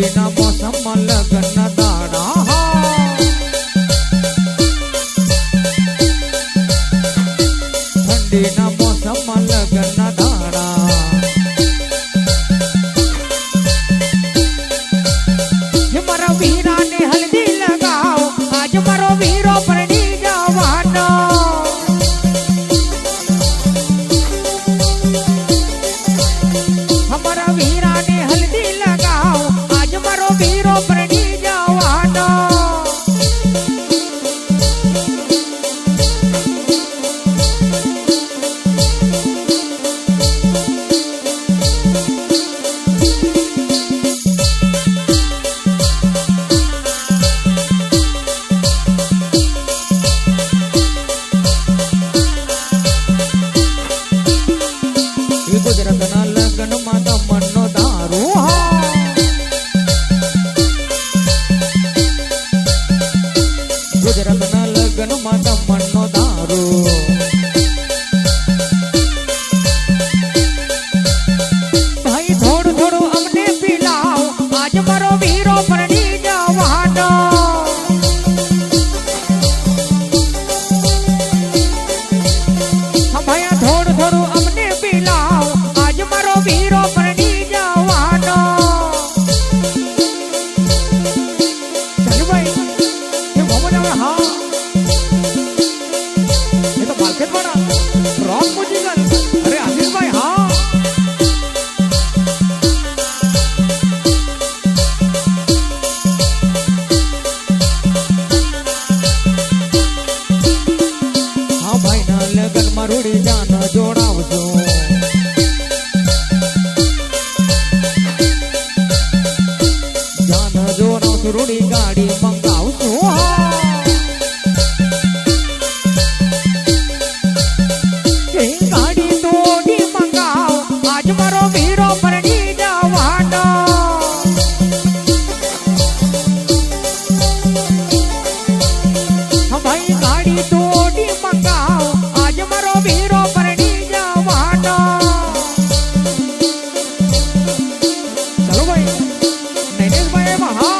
ઠંડીના મોસમમાં લગ્નના દાડા ઠંડીના મોસમમાં લગ્નના દાડા મારા વીરાને હલ્દી લગાવ આજ મારો વીરો પરણી જવાનો અમારા વીરાને હલ્દી લગાવ આજ મારો વીરો પરણી જવાનો ગુજરાતના લગ્નમાં દમણનો દારૂ ગુજરાતના લગ્નમાં દમણનો દારૂ ભાઈ થોડું થોડું અમને પીલાવ આજ મારો વીરો પરણી જવાનો ભાઈ થોડું થોડું અમને પીલાવ આજ મારો વીરો પરણી જવાનો ચાલુ ભાઈ એ મોહમ્મદ આવે હા એ તો માર્કેટ વાળા રોક મ્યુઝિકલ અરે આશીષભાઈ હા હા ભાઈના લગ્નમાં રૂડી જાન જોડાવજો રૂડી ગાડી મંગાવશું ગાડી તોડી મંગાવ આજ મારો વીરો પરણી જવાનો ભાઈ ગાડી તોડી મંગાવ આજ મારો વીરો પરણી જવાનો ચાલો ભાઈ નૈનેશભાઈ મહા